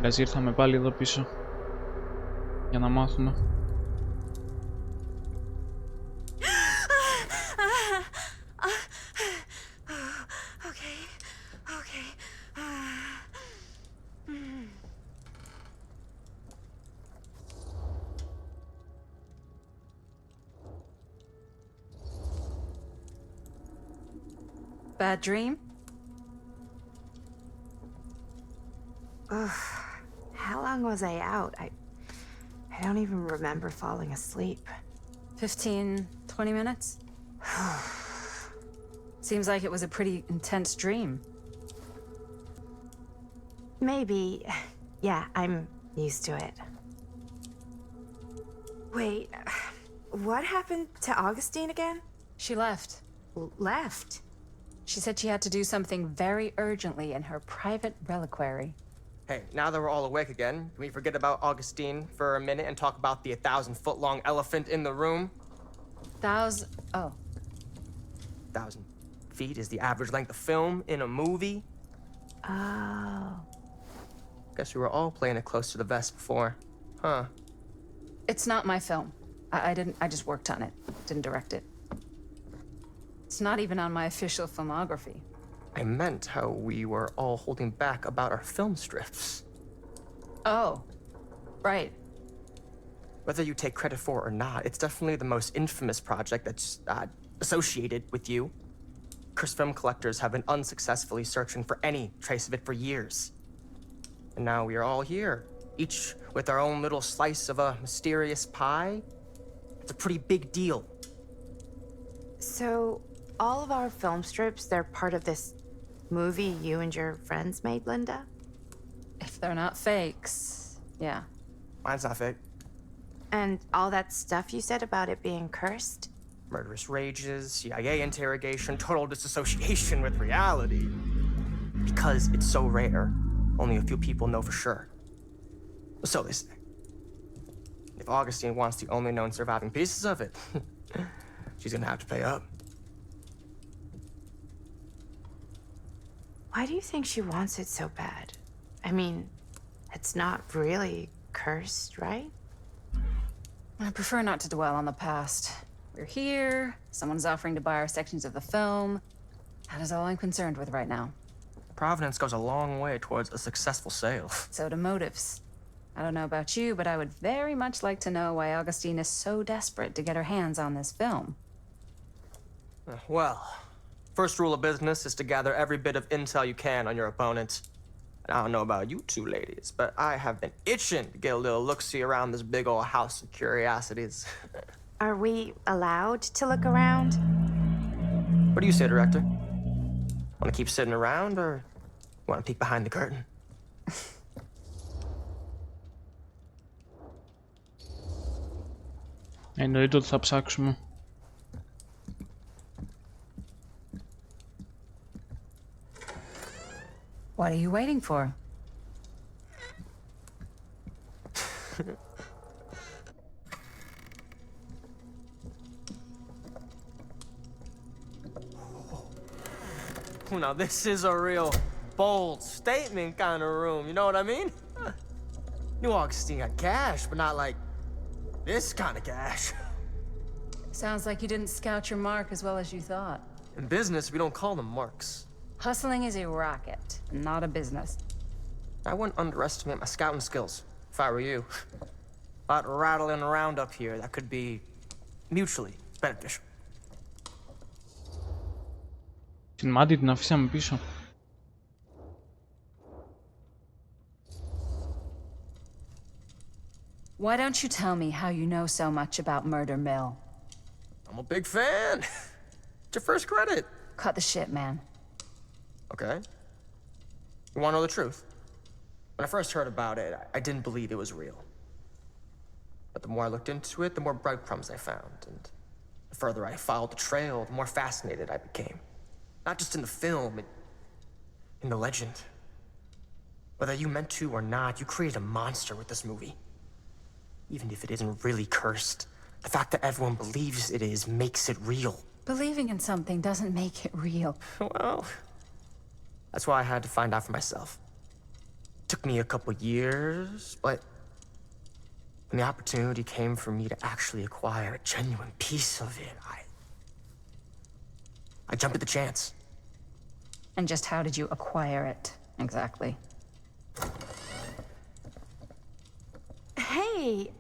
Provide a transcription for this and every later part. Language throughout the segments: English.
Δηλαδή ήρθαμε πάλι εδώ πίσω για να μάθουμε. Bad dream? Ugh. How long was I out? I don't even remember falling asleep. 15, 20 minutes? Seems like it was a pretty intense dream. Maybe. Yeah, I'm used to it. Wait, what happened to Augustine again? She left. Left? She said she had to do something very urgently in her private reliquary. Hey, now that we're all awake again, can we forget about Augustine for a minute and talk about the 1,000-foot-long elephant in the room? Oh. 1,000 feet is the average length of film in a movie. Oh. Guess we were all playing it close to the vest before, huh? It's not my film. I just worked on it. Didn't direct it. It's not even on my official filmography. I meant how we were all holding back about our film strips. Oh, right. Whether you take credit for it or not, it's definitely the most infamous project that's associated with you. Cursed film collectors have been unsuccessfully searching for any trace of it for years. And now we are all here, each with our own little slice of a mysterious pie. It's a pretty big deal. So, all of our film strips, they're part of this movie you and your friends made, Linda? If they're not fakes, yeah. Mine's not fake. And all that stuff you said about it being cursed? Murderous rages, CIA interrogation, total disassociation with reality. Because it's so rare, only a few people know for sure. So they say. If Augustine wants the only known surviving pieces of it, she's gonna have to pay up. Why do you think she wants it so bad? I mean, it's not really cursed, right? I prefer not to dwell on the past. We're here, someone's offering to buy our sections of the film. That is all I'm concerned with right now. Providence goes a long way towards a successful sale. So do motives. I don't know about you, but I would very much like to know why Augustine is so desperate to get her hands on this film. Well, first rule of business is to gather every bit of intel you can on your opponent. And I don't know about you two ladies, but I have been itching to get a little look-see around this big old house of curiosities. Are we allowed to look around? What do you say, Director? Want to keep sitting around, or want to peek behind the curtain? Εννοείται ότι θα ψάξουμε. What are you waiting for? Now this is a real bold statement kind of room, you know what I mean? New Augustine got cash, but not like this kind of cash. Sounds like you didn't scout your mark as well as you thought. In business, we don't call them marks. Hustling is a racket, not a business. I wouldn't underestimate my scouting skills, if I were you. A lot rattling around up here that could be mutually beneficial. Την Μάντι την αφήσαμε πίσω. Why don't you tell me how you know so much about Murder Mill? I'm a big fan. It's your first credit. Cut the shit, man. Okay. You want to know the truth? When I first heard about it, I didn't believe it was real. But the more I looked into it, the more breadcrumbs I found. And the further I followed the trail, the more fascinated I became. Not just in the film, in the legend. Whether you meant to or not, you created a monster with this movie. Even if it isn't really cursed, the fact that everyone believes it is makes it real. Believing in something doesn't make it real. Well, that's why I had to find out for myself. took me a couple years, but when the opportunity came for me to actually acquire a genuine piece of it, I jumped at the chance. And just how did you acquire it, exactly? Hey,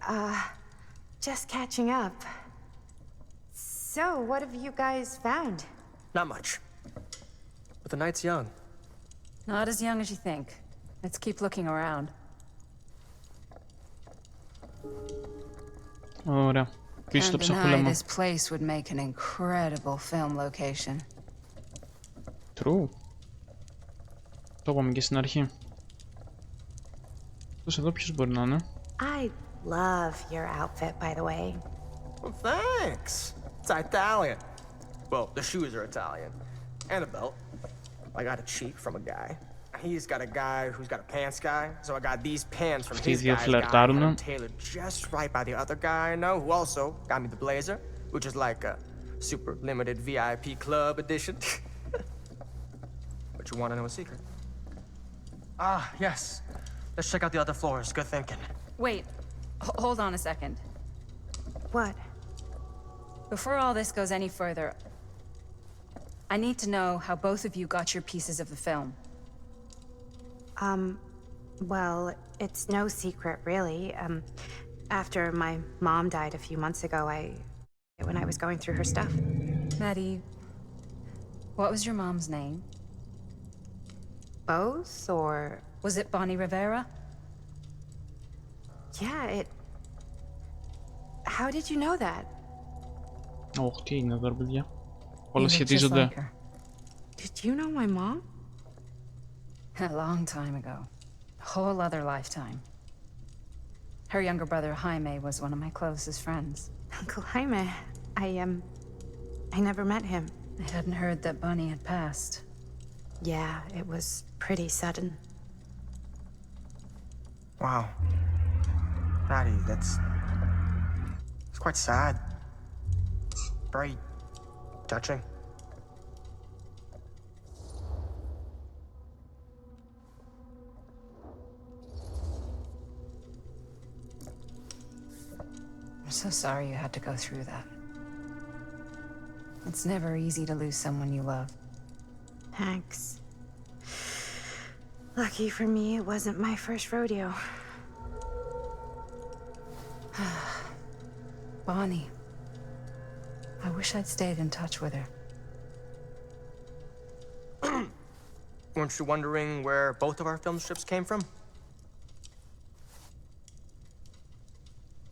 just catching up. So, what have you guys found? Not much. But the night's young. Not as young as you think. Let's keep looking around. Ωραία. Πίσω στο Can't deny ψαχούλεμα. this place would make an incredible film location. True. Το είπαμε και στην αρχή. Αυτός εδώ ποιος μπορεί να είναι? I love your outfit, by the way. Well, thanks. It's Italian. Well, the shoes are Italian. And a belt. I got it cheap from a guy. He's got a guy who's got a pants guy, so I got these pants from his guy's guy, had them tailored just right by the other guy I know, who also got me the blazer, which is like a super limited VIP club edition. But you want to know a secret? Ah, yes. Let's check out the other floors. Good thinking. Wait, hold on a second. What? Before all this goes any further, I need to know how both of you got your pieces of the film. Well, it's no secret, really. After my mom died a few months ago, when I was going through her stuff. Maddie, what was your mom's name? Both, or... Was it Bonnie Rivera? Yeah, How did you know that? Όχι, τι είναι εδώ, παιδιά. Όλα You look just σχετίζονται. Did you know my mom? A long time ago. A whole other lifetime. Her younger brother, Jaime, was one of my closest friends. Uncle Jaime. I never met him. I hadn't heard that Bonnie had passed. Yeah, it was pretty sudden. Wow. Maddie, it's quite sad. Very touching. I'm so sorry you had to go through that. It's never easy to lose someone you love. Thanks. Lucky for me, it wasn't my first rodeo. Bonnie. I wish I'd stayed in touch with her. Weren't you wondering where both of our film strips came from?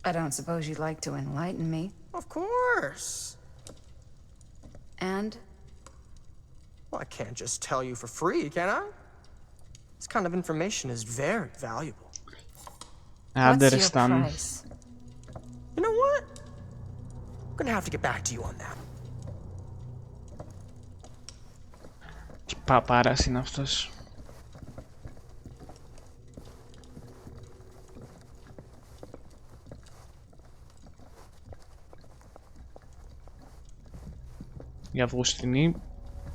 I don't suppose you'd like to enlighten me. Of course. And? Well, I can't just tell you for free, can I? This kind of information is very valuable. What's your Understand. price? You know what? I'm gonna have to get back to you on that. Τι παπάρας είναι αυτός. Η Αυγουστινή,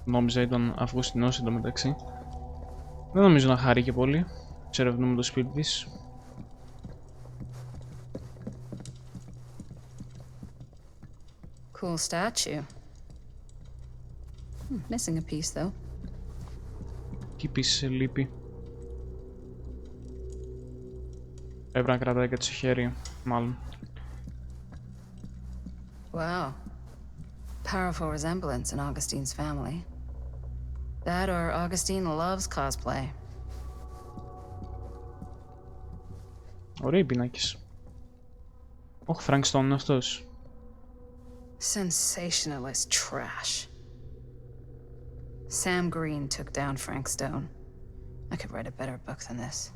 νόμιζα ήταν Αυγουστινός εντωμεταξύ. Δεν νομίζω να χαρεί και πολύ. Εξερευνούμε το σπίτι της. Cool statue. Missing a piece, though. Τι πεις λείπει. Πρέπει να κρατάει και το χέρι, μάλλον. Wow. Powerful resemblance in Augustine's family. That or Augustine loves cosplay. Ωραίοι πινάκες. Όχι, Φρανκ Στόουν είναι αυτός. Sensationalist trash. Sam Green took down Frank Stone. I could write a better book than this.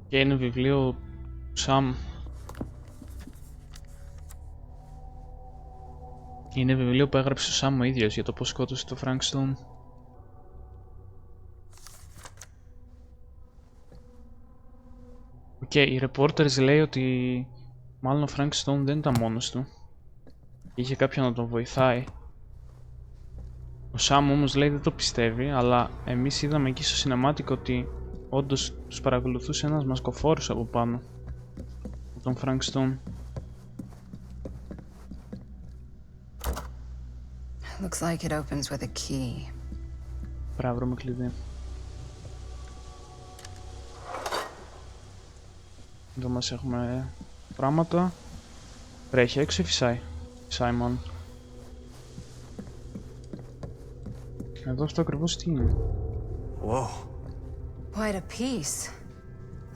Και είναι βιβλίο Sam. Είναι βιβλίο που έγραψε ο Sam ο ίδιος για το πώς σκότωσε το Φρανκ Στόουν. Οκ, οι reporters λέει ότι μάλλον ο Φρανκ Στόουν δεν ήταν μόνος του. Είχε κάποιον να τον βοηθάει. Ο Σάμ όμως λέει δεν το πιστεύει, αλλά εμείς είδαμε εκεί στο cinematic ότι όντως τους παρακολουθούσε ένας μασκοφόρος από πάνω. Τον Φρανκ Στόουν. Looks like it opens with a key. Πρέπει να βρούμε κλειδί. Εδώ μας έχουμε πράγματα. Βρέχει έξω ή φυσάει? Φυσάει μόνο. Εδώ αυτό ακριβώς τι είναι? Whoa. Quite a piece.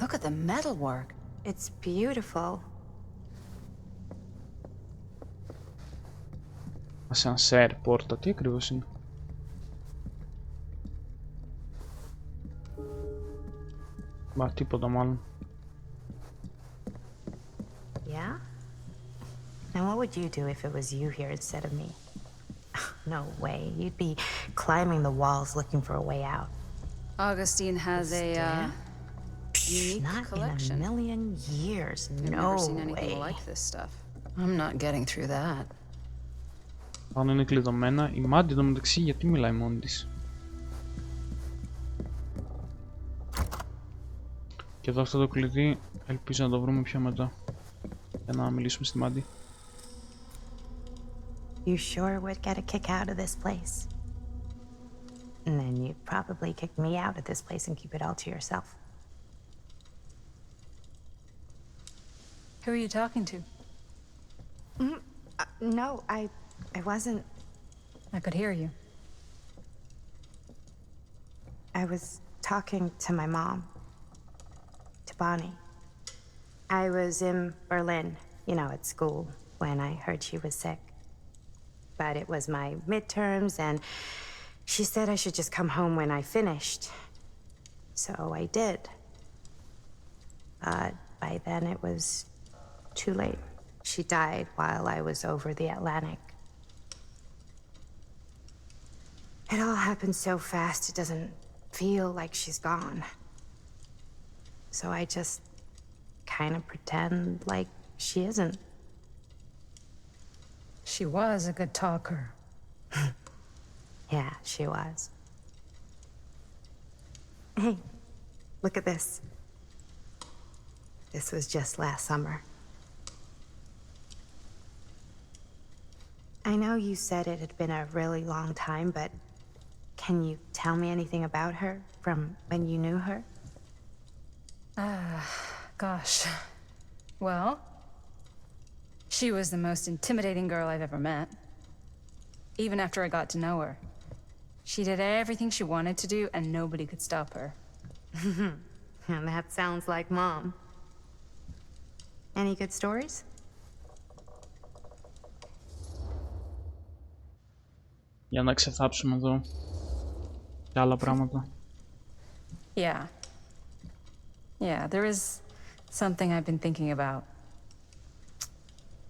Look at the metalwork. It's beautiful. Ασανσέρ, πόρτα, τι ακριβώς είναι? Μα τίποτα μάλλον. Yeah? And what would you do if it was you here instead of me? No way. You'd be climbing the walls looking for a way out. Augustine has a unique Not collection. in a million years. I've No never seen anything way. like this stuff. I'm not getting through that. Πάνω είναι κλειδωμένα. Η Μάντι εδώ μεταξύ γιατί μιλάει μόνη της? Και εδώ αυτό το κλειδί ελπίζω να το βρούμε πιο μετά. Για να μιλήσουμε στη Μάντι. You sure would get a kick out of this place. And then you'd probably kick me out of this place and keep it all to yourself. Who are you talking to? No, I wasn't. I could hear you. I was talking to my mom. To Bonnie. I was in Berlin, you know, at school, when I heard she was sick. But it was my midterms, and she said I should just come home when I finished. So I did. But by then it was too late. She died while I was over the Atlantic. It all happened so fast, it doesn't feel like she's gone. So I just kind of pretend like she isn't. She was a good talker. Yeah, she was. Hey, look at this. This was just last summer. I know you said it had been a really long time, but can you tell me anything about her from when you knew her? Gosh. Well, she was the most intimidating girl I've ever met. Even after I got to know her. She did everything she wanted to do, and nobody could stop her. And that sounds like Mom. Any good stories? Για να ξεθάψουμε εδώ και άλλα πράγματα. Yeah. Yeah, there is something I've been thinking about.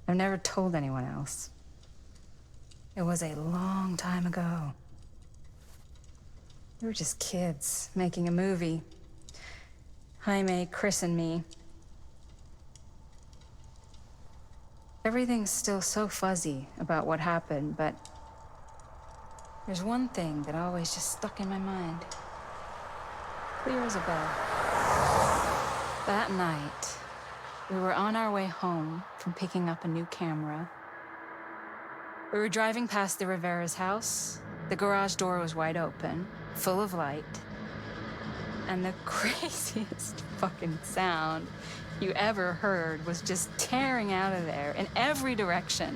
I've never told anyone else. It was a long time ago. We were just kids making a movie. Jaime, Chris, and me. Everything's still so fuzzy about what happened, but there's one thing that always just stuck in my mind. Clear as a bell. That night, we were on our way home from picking up a new camera. We were driving past the Rivera's house. The garage door was wide open, full of light. And the craziest fucking sound you ever heard was just tearing out of there in every direction.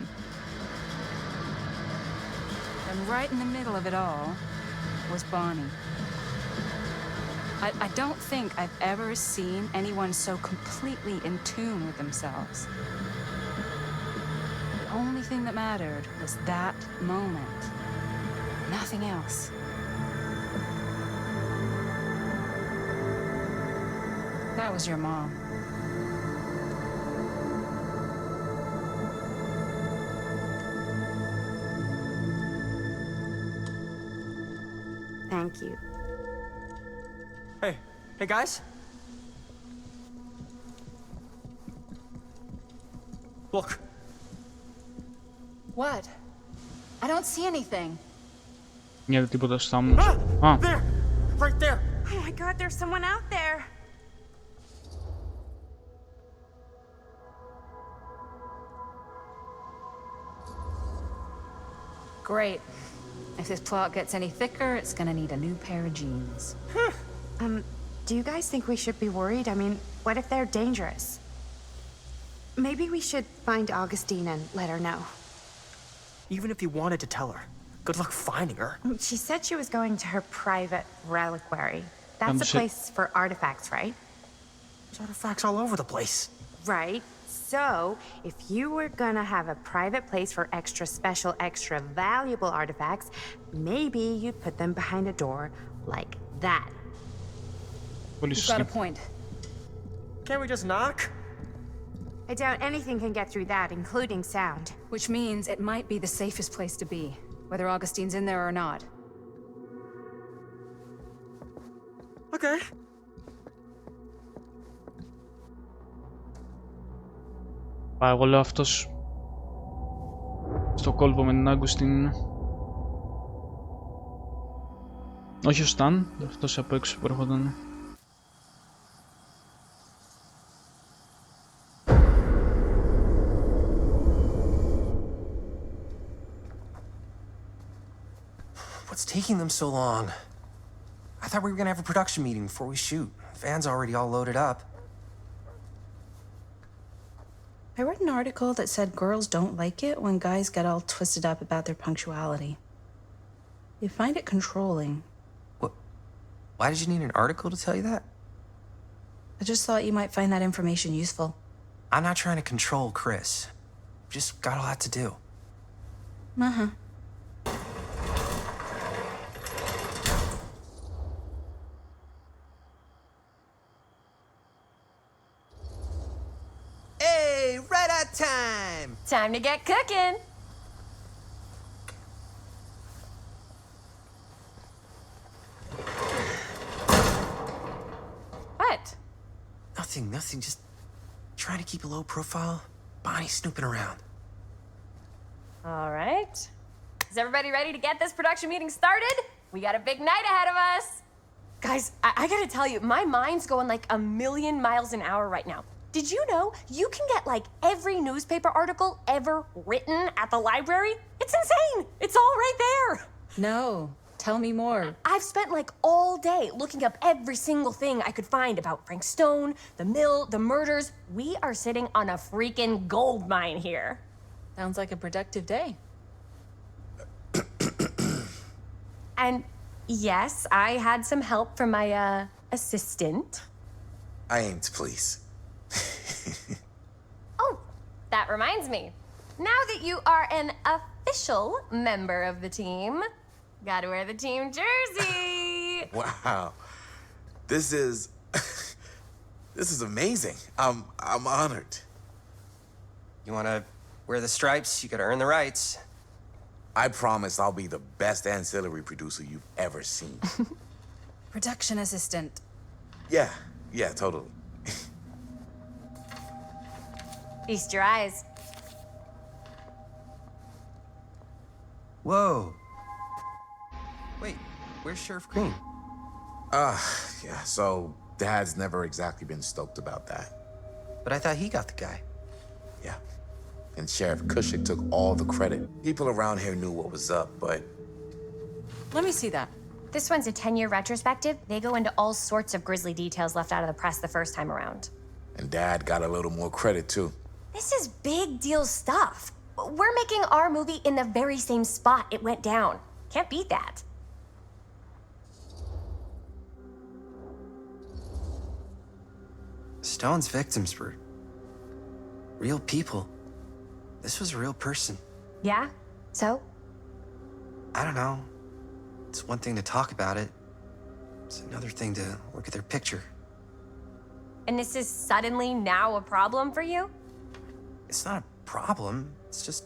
And right in the middle of it all was Bonnie. I don't think I've ever seen anyone so completely in tune with themselves. The only thing that mattered was that moment. Nothing else. That was your mom. Thank you. Hey guys. Look. What? I don't see anything. Νιώθει τίποτα στους θάμνους. Ah! There! Right there! Oh my god, there's someone out there. Great. If this plot gets any thicker, it's gonna need a new pair of jeans. Do you guys think we should be worried? I mean, what if they're dangerous? Maybe we should find Augustine and let her know. Even if you wanted to tell her, good luck finding her. She said she was going to her private reliquary. That's a place for artifacts, right? There's artifacts all over the place. Right. So, if you were gonna have a private place for extra special, extra valuable artifacts, maybe you'd put them behind a door like that. Πολύ You've got a σωστή. point. Can't we just knock? I doubt anything can get through that, including sound. Which means it might be the safest place to be, whether Augustine's in there or not. Okay. Εγώ λέω αυτός στο κόλπο με την Άγκουστιν είναι. Όχι ο Σταν, αυτός από έξω που έρχονταν. What's taking them so long? I thought we were gonna have a production meeting before we shoot. Van's already all loaded up. I read an article that said girls don't like it when guys get all twisted up about their punctuality. They find it controlling. What? Why did you need an article to tell you that? I just thought you might find that information useful. I'm not trying to control Chris. Just got a lot to do. Uh-huh. Hey, right on time! Time to get cooking. What? Nothing, just trying to keep a low profile. Bonnie snooping around. All right. Is everybody ready to get this production meeting started? We got a big night ahead of us. Guys, I gotta tell you, my mind's going like a million miles an hour right now. Did you know you can get like every newspaper article ever written at the library? It's insane. It's all right there. No, tell me more. I've spent like all day looking up every single thing I could find about Frank Stone, the mill, the murders. We are sitting on a freaking gold mine here. Sounds like a productive day. And yes, I had some help from my assistant. I aim to please. Oh, that reminds me. Now that you are an official member of the team, gotta wear the team jersey. Wow. This is this is amazing. I'm honored. You wanna wear the stripes? You gotta earn the rights. I promise I'll be the best ancillary producer you've ever seen. Production assistant. Yeah, totally. Feast your eyes. Whoa. Wait, where's Sheriff Green? Yeah, so Dad's never exactly been stoked about that. But I thought he got the guy. Yeah. And Sheriff Cushing took all the credit. People around here knew what was up, but Let me see that. This one's a 10-year retrospective. They go into all sorts of grisly details left out of the press the first time around. and Dad got a little more credit too. This is big deal stuff. We're making our movie in the very same spot it went down. Can't beat that. Stone's victims were real people. This was a real person. Yeah? So? I don't know. It's one thing to talk about it. It's another thing to look at their picture. And this is suddenly now a problem for you? It's not a problem. It's just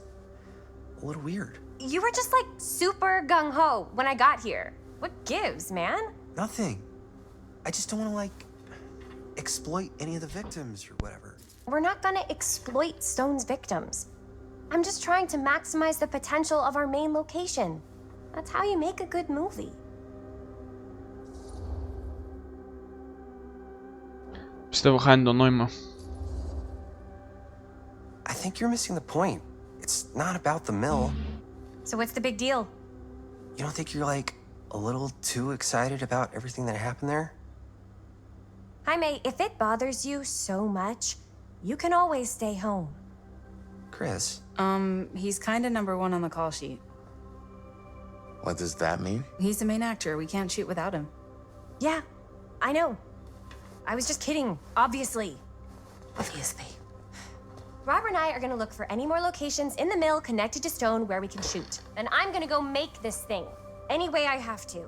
a little weird. You were just like super gung-ho when I got here. What gives, man? Nothing. I just don't want to, like, exploit any of the victims or whatever. We're not gonna exploit Stone's victims. I'm just trying to maximize the potential of our main location. That's how you make a good movie. Πιστεύω χάνει το νόημα. I think you're missing the point. It's not about the mill. So what's the big deal? You don't think you're, like, a little too excited about everything that happened there? Jaime, if it bothers you so much, you can always stay home. Chris. He's kind of number one on the call sheet. What does that mean? He's the main actor. We can't shoot without him. Yeah, I know. I was just kidding, obviously. Obviously. Robert and I are gonna look for any more locations in the mill connected to Stone where we can shoot. And I'm gonna go make this thing, any way I have to.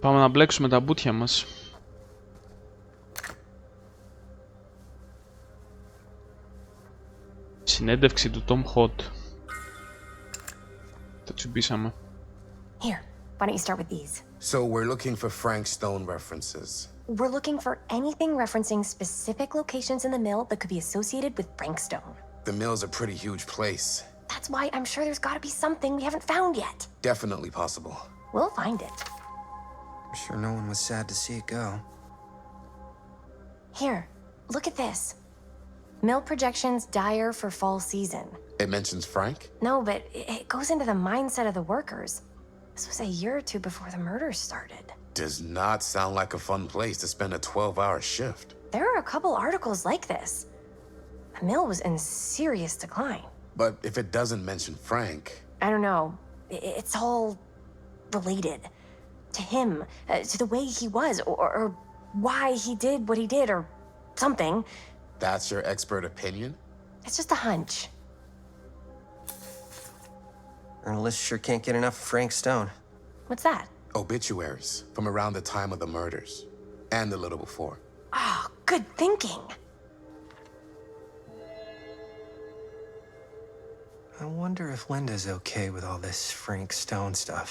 Πάμε να μπλέξουμε τα μπουτια μας. Συνέντευξη του Tom Hot. Το τσιμπήσαμε. Here, why don't you start with these? So we're looking for Frank Stone references. We're looking for anything referencing specific locations in the mill that could be associated with Frank Stone. The mill's a pretty huge place. That's why I'm sure there's gotta be something we haven't found yet. Definitely possible. We'll find it. I'm sure no one was sad to see it go. Here, look at this. Mill projections dire for fall season. It mentions Frank? No, but it goes into the mindset of the workers. This was a year or two before the murders started. Does not sound like a fun place to spend a 12-hour shift. There are a couple articles like this. The mill was in serious decline. But if it doesn't mention Frank... I don't know. It's all related. To him, to the way he was, or why he did what he did, or something. That's your expert opinion? It's just a hunch. Journalists sure can't get enough of Frank Stone. What's that? Obituaries from around the time of the murders. And a little before. Oh, good thinking. I wonder if Linda's okay with all this Frank Stone stuff.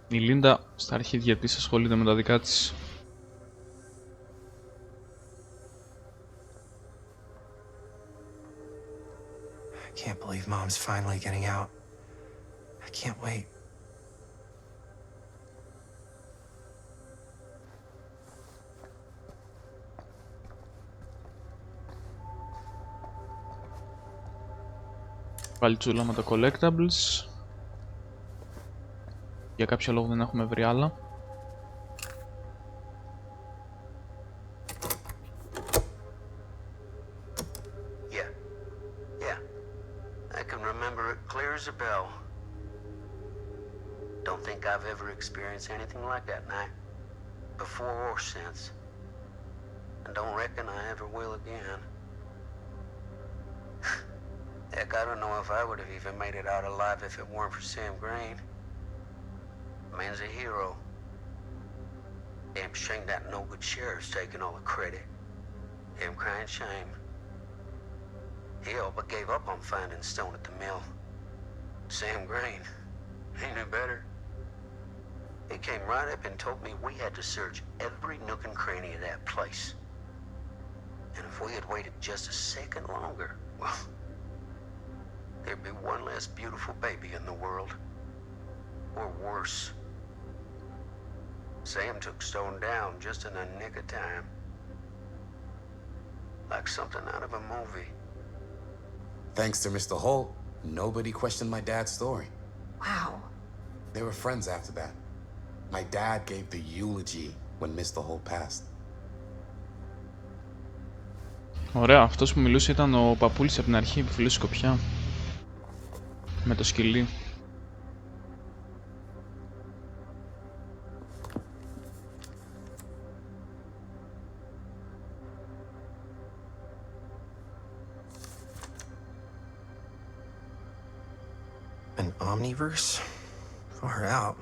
Η Λίντα στα αρχίδια της ασχολείται με τα δικά της. I can't believe Mom's finally getting out. I can't wait. Πάλι τσούλα με τα collectables. Για κάποιο λόγο δεν έχουμε βρει άλλα. Yeah. I can remember it clear as a bell. Don't think I've ever experienced anything like that night, before or since. And don't reckon I ever will again. Heck, I don't know if I would have even made it out alive if it weren't for Sam Green. Man's a hero. Damn shame that no good sheriff's taking all the credit. Damn crying shame. He all but gave up on finding Stone at the mill. Sam Green, he knew better. He came right up and told me we had to search every nook and cranny of that place. And if we had waited just a second longer, well, there'd be one less beautiful baby in the world. Or worse. Sam took Stone down just in the nick of time. Like something out of a movie. Thanks to Mr. Holt, nobody questioned my dad's story. Wow. They were friends after that. My dad gave the eulogy when Mr. Holt passed. Ωραία, αυτός που μιλούσε ήταν ο παππούλης από την αρχή που φιλούσε σκοπιά. Με το σκυλί. An omniverse? Far out.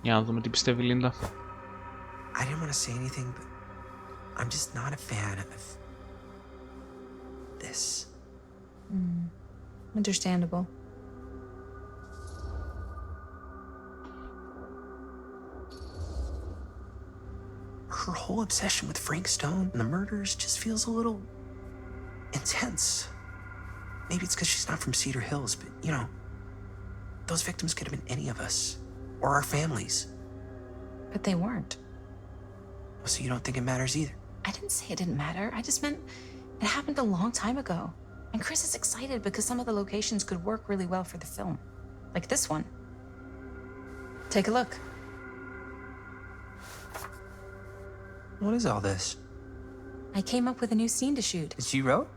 Για να δούμε τι πιστεύει η Λίντα. I didn't want to say anything, but I'm just not a fan of this. Understandable. Her whole obsession with Frank Stone and the murders just feels a little intense. Maybe it's because she's not from Cedar Hills, but you know, those victims could have been any of us or our families. But they weren't. So you don't think it matters either? I didn't say it didn't matter. I just meant it happened a long time ago. And Chris is excited because some of the locations could work really well for the film. Like this one. Take a look. What is all this? I came up with a new scene to shoot. That you wrote?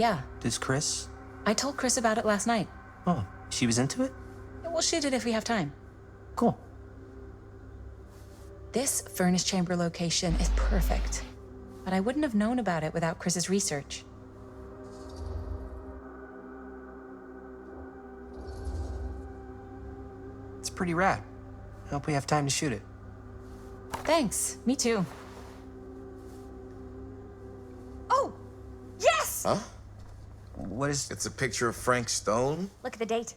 Yeah. Does Chris? I told Chris about it last night. Oh, she was into it? We'll shoot it if we have time. Cool. This furnace chamber location is perfect. But I wouldn't have known about it without Chris's research. It's pretty rad. I hope we have time to shoot it. Thanks. Me too. Oh! Yes! Huh? What is... It's a picture of Frank Stone? Look at the date.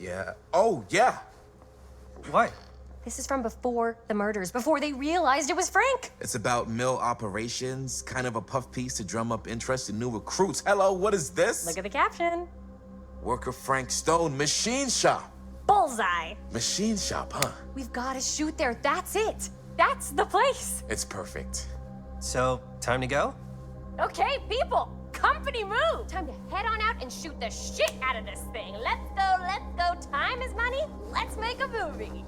Yeah. Oh, yeah. What? This is from before the murders, before they realized it was Frank. It's about mill operations, kind of a puff piece to drum up interest in new recruits. Hello, what is this? Look at the caption. Work of Frank Stone, machine shop. Bullseye. Machine shop, huh? We've got to shoot there. That's it. That's the place. It's perfect. So, time to go? Okay, people. Company move. Time to head on out and shoot the shit out of this thing. Let's go, let's go. Time is money. Let's make a movie.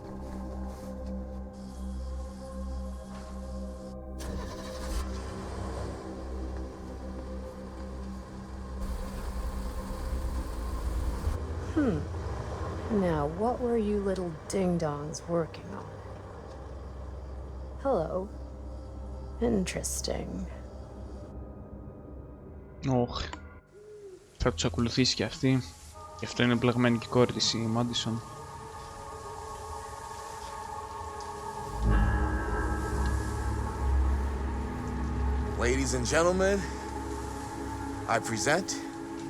Now, what were you little ding-dongs working on? Hello. Interesting. Όχι. Θα τους ακολουθήσει και αυτή. Γι' αυτό είναι μπλεγμένη και η κόρη της, η Μάντισον. Ladies and gentlemen, I present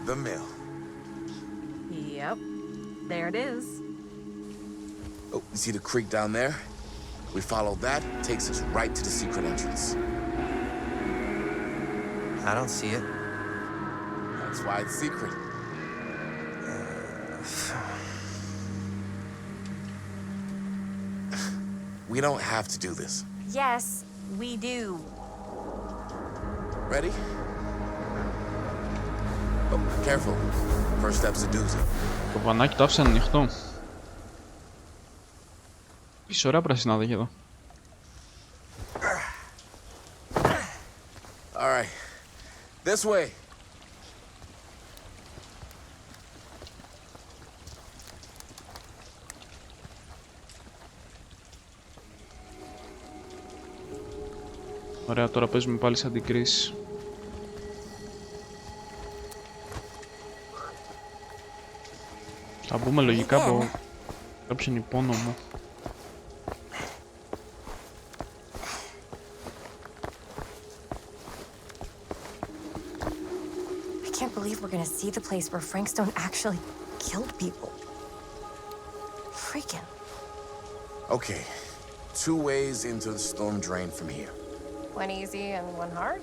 the mill. Yep. There it is. Oh, you see the creek down there? We follow that, takes us right to the secret entrance. I don't see it. That's why it's secret. We don't have to do this. Yes, we do. Ready? Oh, careful. First step's a doozy. Το βανάκι το άφησε ανοιχτό. Είσαι ωραία πρασινάδια εδώ. All right. This way. Ωραία, τώρα παίζουμε πάλι σαν την κρίση. Θα μπούμε λογικά από κάποιον υπόνομο. I can't believe we're gonna see the place where Frank Stone actually killed people. Freaking. Okay. 2 ways into the storm drain from here. One easy and one hard?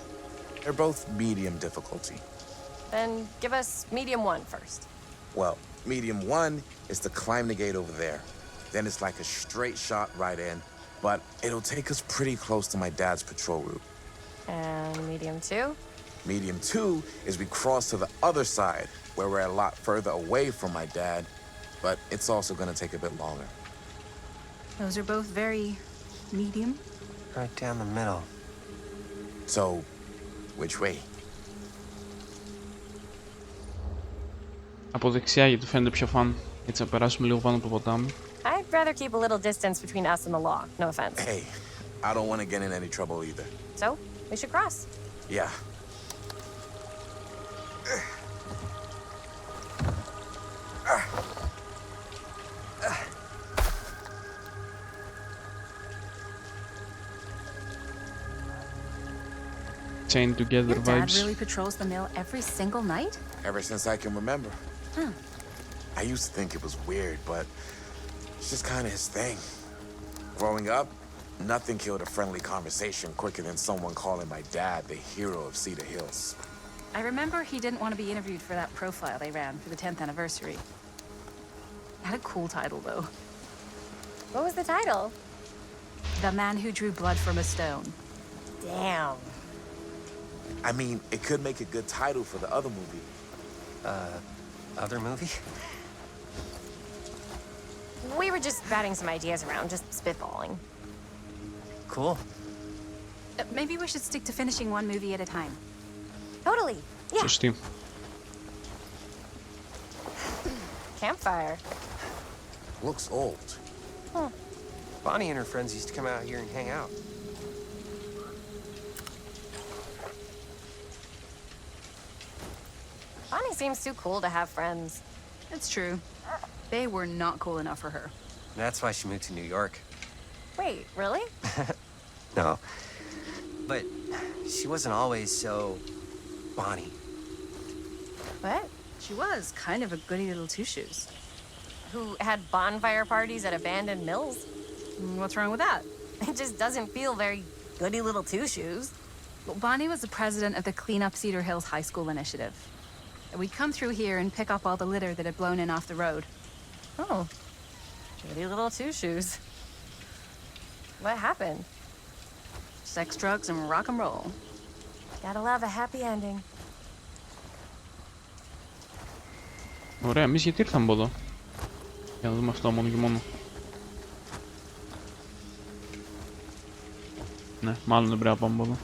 They're both medium difficulty. Then give us medium one first. Well, medium 1 is to climb the gate over there. Then it's like a straight shot right in, but it'll take us pretty close to my dad's patrol route. And medium two? Medium 2 is we cross to the other side, where we're a lot further away from my dad, but it's also gonna take a bit longer. Those are both very medium. Right down the middle. So, which way? Από δεξιά γιατί φαίνεται πιο φαν. Έτσι να περάσουμε λίγο πάνω από το ποτάμι. I'd rather keep a little distance between us and the law. No offense. Hey, I don't want to get in any trouble either. So, we should cross. Yeah. chain together Your dad vibes. really patrols the mill every single night? Ever since I can remember. Huh. I used to think it was weird, but it's just kind of his thing. Growing up, nothing killed a friendly conversation quicker than someone calling my dad the hero of Cedar Hills. I remember he didn't want to be interviewed for that profile they ran for the 10th anniversary. Had a cool title, though. What was the title? The Man Who Drew Blood from a Stone. Damn. I mean, it could make a good title for the other movie. Other movie? We were just batting some ideas around, just spitballing. Cool. Maybe we should stick to finishing one movie at a time. Totally. Yeah. Σωστή. Campfire. Looks old. Bonnie and her friends used to come out here and hang out. Bonnie seems too cool to have friends. It's true. They were not cool enough for her. That's why she moved to New York. Wait, really? No. But she wasn't always so Bonnie. What? She was kind of a goody little two-shoes. Who had bonfire parties at abandoned mills? What's wrong with that? It just doesn't feel very goody little two-shoes. Well, Bonnie was the president of the Clean Up Cedar Hills High School initiative. We'd come through here and pick up all the litter that had blown in off the road. Oh. Goody little two-shoes. What happened? Sex, drugs, and rock and roll. Gotta love a happy ending. Ωραία, εμείς γιατί ήρθαμε από εδώ? Για να δούμε αυτό μόνο και μόνο. Ναι, μάλλον δεν πρέπει να πάμε από εδώ.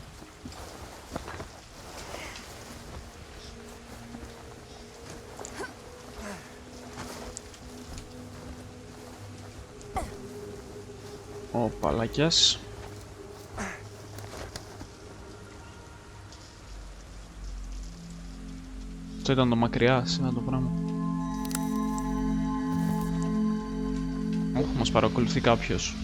Ο παλακιάς. Αυτό ήταν το μακριά, σήμερα το πράγμα. Μας παρακολουθεί κάποιος.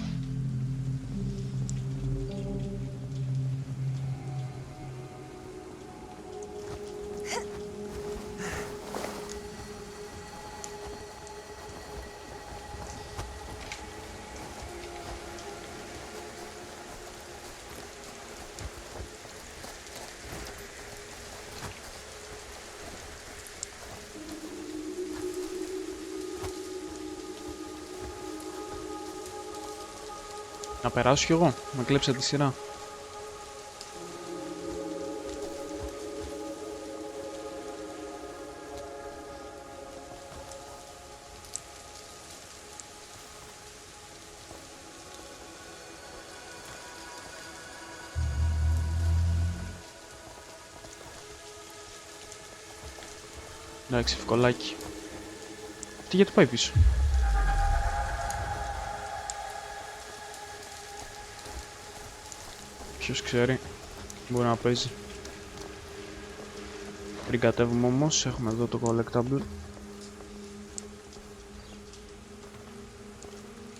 Να περάσω κι εγώ, να κλέψω τη σειρά. Εντάξει, ευκολάκι. Τι γιατί πάει πίσω? Ποιος ξέρει, μπορεί να παίζει. Πριν κατέβουμε όμως, έχουμε εδώ το collectible.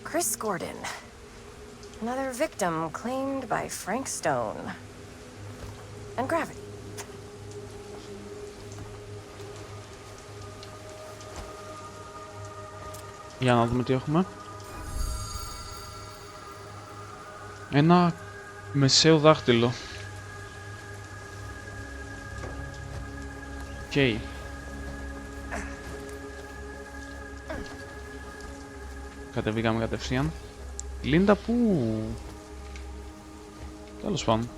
Chris Gordon. Another victim claimed by Frank Stone. And gravity. Για να δούμε τι έχουμε. Ένα μεσαίο δάχτυλο. Οκ. Κατεβήκαμε κατευθείαν. Λίντα που... Τέλος πάντων.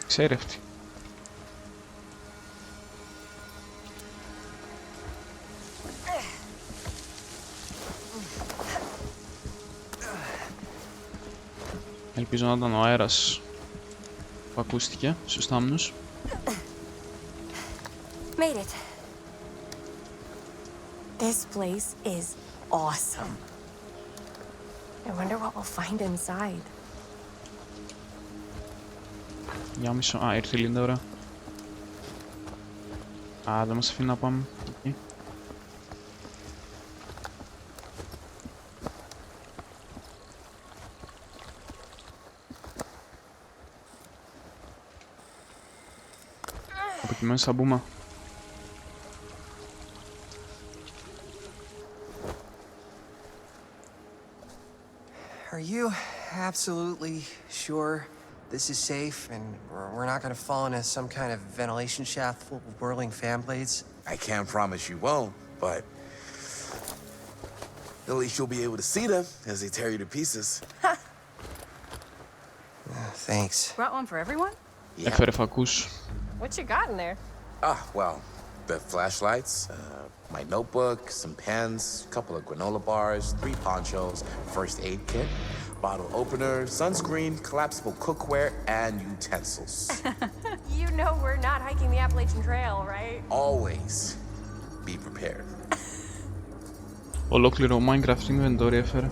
Ξέρει αυτή. Ελπίζω να ήταν ο αέρας που ακούστηκε στους θάμνους. Made it. This place is awesome. I wonder what we'll find inside. Για μισό... Α, ήρθε η Λίντα, ωραία. Α, δεν μας αφήνει να πάμε εκεί. Από εκεί μέσα θα μπούμε. Are you absolutely sure this is safe and we're not gonna fall into some kind of ventilation shaft full of whirling fan blades? I can't promise you won't, but at least you'll be able to see them as they tear you to pieces. Thanks. Brought one for everyone? Έφερε φακούς. What you got in there? Well, the flashlights, my notebook, some pens, a couple of granola bars, 3 ponchos, first aid kit, bottle opener, sunscreen, collapsible cookware, and utensils. You know we're not hiking the Appalachian Trail, right? Always be prepared. Ολόκληρο Minecraft inventory έφερε.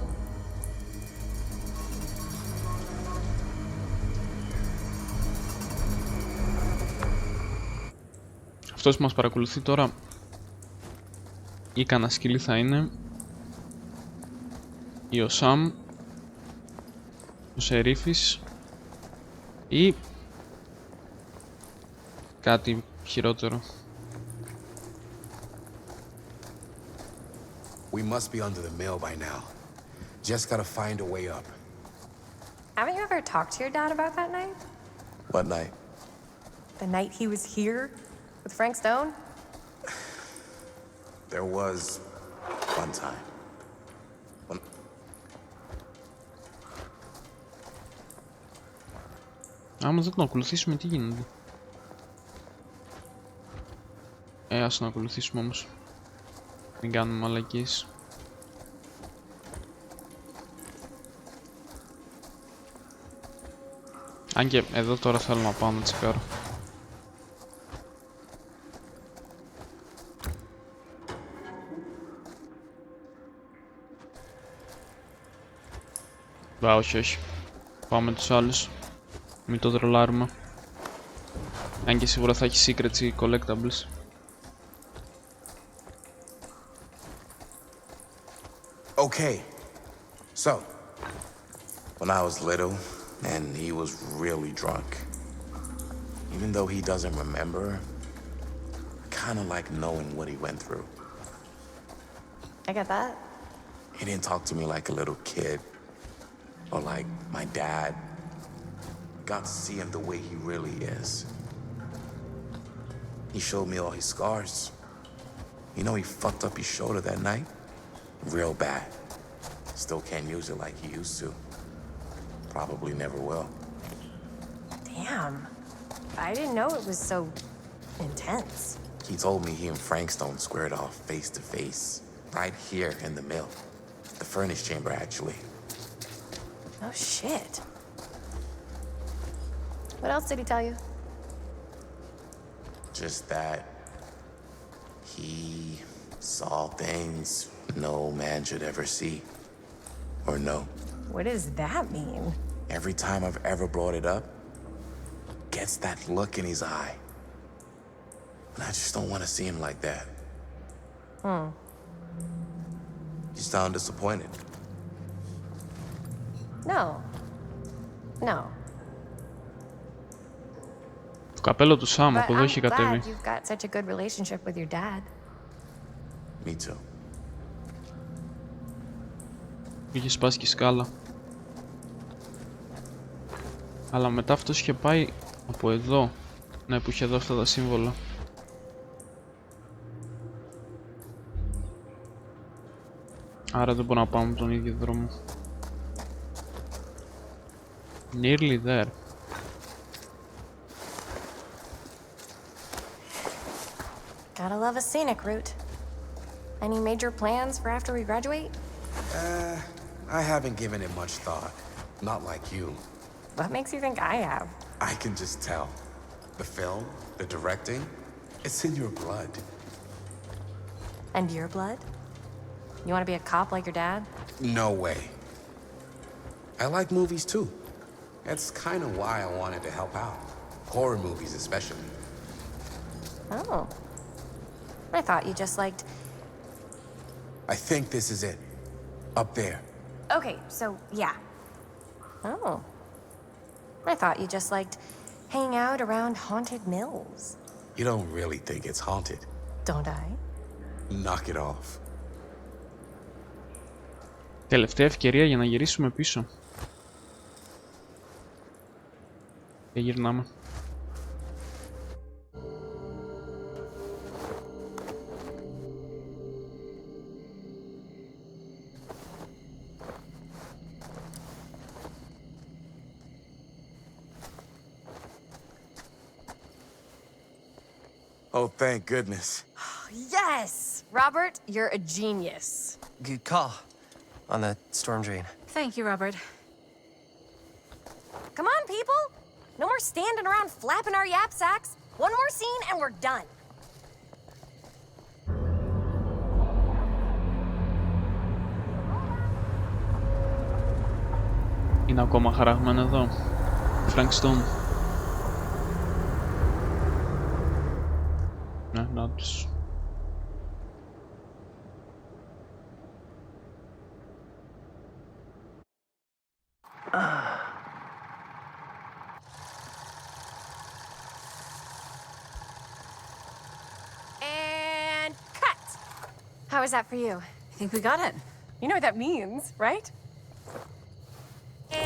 Αυτός που μας παρακολουθεί τώρα ή κανένα σκυλί θα είναι ή ο Σαμ, ο Σερίφης ή κάτι χειρότερο. We must be under the mill by now. Just gotta find a way up. Haven't you ever talked to your dad about that night? What night? The night he was here with Frank Stone? There was one time. Άμα δεν τον ακολουθήσουμε τι γίνεται. Ας τον ακολουθήσουμε όμως. Μην κάνουμε μαλακίες. Αν και εδώ τώρα θέλω να πάω να τσεκάρω. Όχι. Πάμε τους άλλους. Μην το τρολάρουμε. Αν και σίγουρα θα έχει secrets ή collectables. Okay, so when I was little and he was really drunk, even though he doesn't remember, I kind of like knowing what he went through. I get that. He didn't talk to me like a little kid or like my dad. Got to see him the way he really is. He showed me all his scars. You know, he fucked up his shoulder that night. Real bad. Still can't use it like he used to. Probably never will. Damn. I didn't know it was so intense. He told me he and Frank Stone squared off face to face. Right here in the mill. The furnace chamber, actually. Oh, shit. What else did he tell you? Just that he saw things no man should ever see or know. What does that mean? Every time I've ever brought it up, gets that look in his eye. And I just don't want to see him like that. You sound disappointed. No. No. Το καπέλο του Σάμ But από εδώ I'm έχει glad κατέβει. you've got such a good relationship with your dad. Me too. Είχε σπάσει και σκάλα. Αλλά μετά αυτός είχε πάει από εδώ. Ναι, που είχε εδώ αυτά τα σύμβολα. Άρα δεν μπορούμε να πάμε τον ίδιο δρόμο. Nearly there. Gotta love a scenic route. Any major plans for after we graduate? I haven't given it much thought. Not like you. What makes you think I have? I can just tell. The film, the directing, it's in your blood. And your blood? You want to be a cop like your dad? No way. I like movies too. That's kind of why I wanted to help out. Horror movies especially. Oh. I thought you just liked... I think this is it. Up there. Okay, so, yeah. Oh. I thought you just liked hanging out around haunted mills. You don't really think it's haunted. Don't I? Knock it off. Τελευταία ευκαιρία για να γυρίσουμε πίσω. Και γυρνάμε. Oh, thank goodness. Yes! Robert, you're a genius. Good call on the storm drain. Thank you, Robert. Come on, people! No more standing around flapping our yap sacks. One more scene and we're done. Είναι ακόμα χαραγμένο εδώ. Φρανκ Στόουν. Ναι, να τους. And cut! How was that for you? I think we got it. You know what that means, right?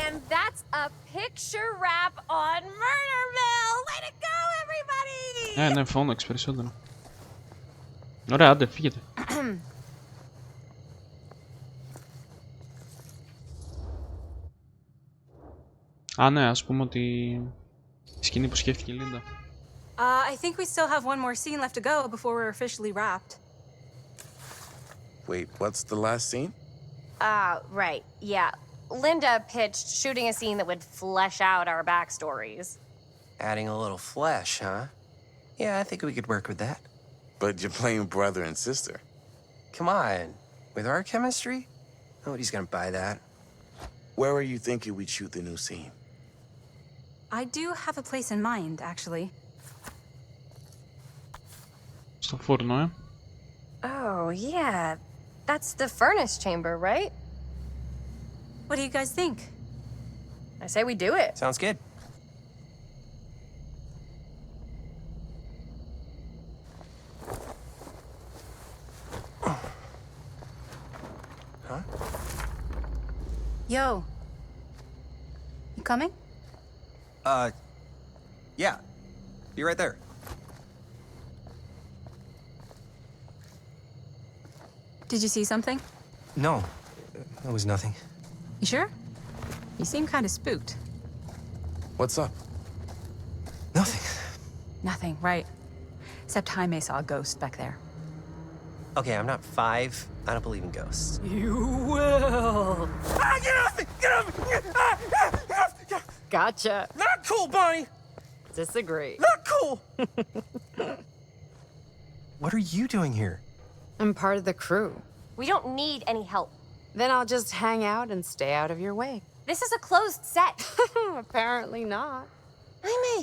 And that's a picture wrap on Murderville! Way to go, everybody! Ναι, φώναξε περισσότερο. Ωραία, άντε, φύγετε. Α, ναι, ας πούμε ότι η σκηνή που σκέφτηκε η Λίντα. I think we still have one more scene left to go before we're officially wrapped. Wait, what's the last scene? Right, yeah. Linda pitched shooting a scene that would flesh out our backstories. Adding a little flesh, huh? Yeah, I think we could work with that. But you're playing brother and sister. Come on. With our chemistry? Nobody's gonna buy that. Where are you thinking we'd shoot the new scene? I do have a place in mind, actually. Στο φούρνο, Oh, yeah. That's the furnace chamber, right? What do you guys think? I say we do it. Sounds good. Huh? Yo. You coming? Yeah. Be right there. Did you see something? No, it was nothing. You sure? You seem kind of spooked. What's up? Nothing. Nothing, right. Except Jaime saw a ghost back there. Okay, I'm not 5. I don't believe in ghosts. You will. Ah, get off me! Get off me! Gotcha. Not cool, Bonnie! Disagree. Not cool! What are you doing here? I'm part of the crew. We don't need any help. Then I'll just hang out and stay out of your way. This is a closed set. Apparently not. Jaime!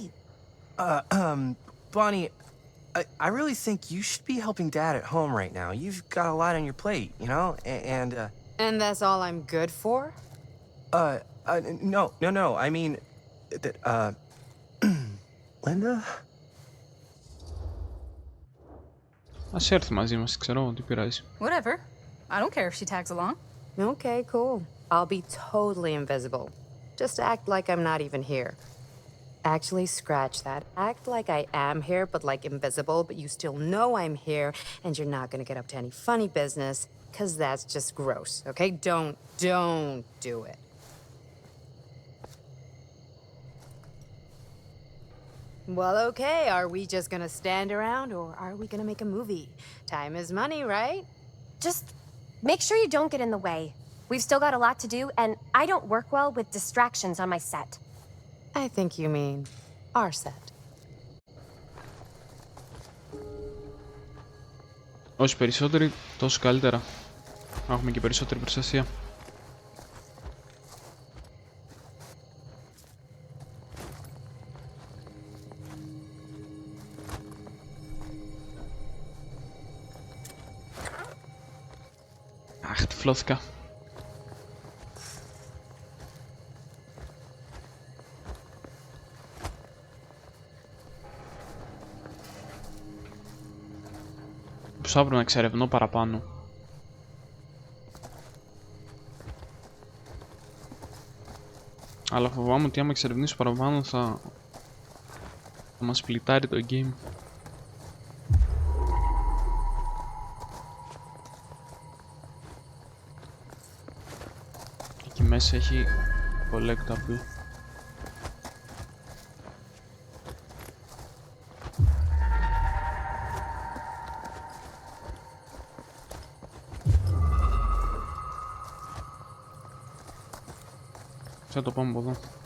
Bonnie, I really think you should be helping Dad at home right now. You've got a lot on your plate, you know? And that's all I'm good for? No. I mean, Linda? Ας έρθει μαζί μας, ξέρω, τι πειράζει. Whatever. I don't care if she tags along. Okay, cool. I'll be totally invisible. Just act like I'm not even here. Actually, scratch that. Act like I am here, but like invisible, but you still know I'm here, and you're not gonna get up to any funny business, because that's just gross, okay? Don't do it. Well, okay, are we just gonna stand around, or are we gonna make a movie? Time is money, right? Just make sure you don't get in the way. We've still got a lot to do, and I don't work well with distractions on my set. I think you mean our set. Όσο περισσότεροι, τόσο καλύτερα. Έχουμε και περισσότερη προστασία. Αχ, τυφλώθηκα. πως αύριο να εξερευνώ παραπάνω. Αλλά φοβάμαι ότι άμα εξερευνήσω παραπάνω θα μας πλητάρει το game. Εκεί μέσα έχει collectible. Θα το πάμε από εδώ.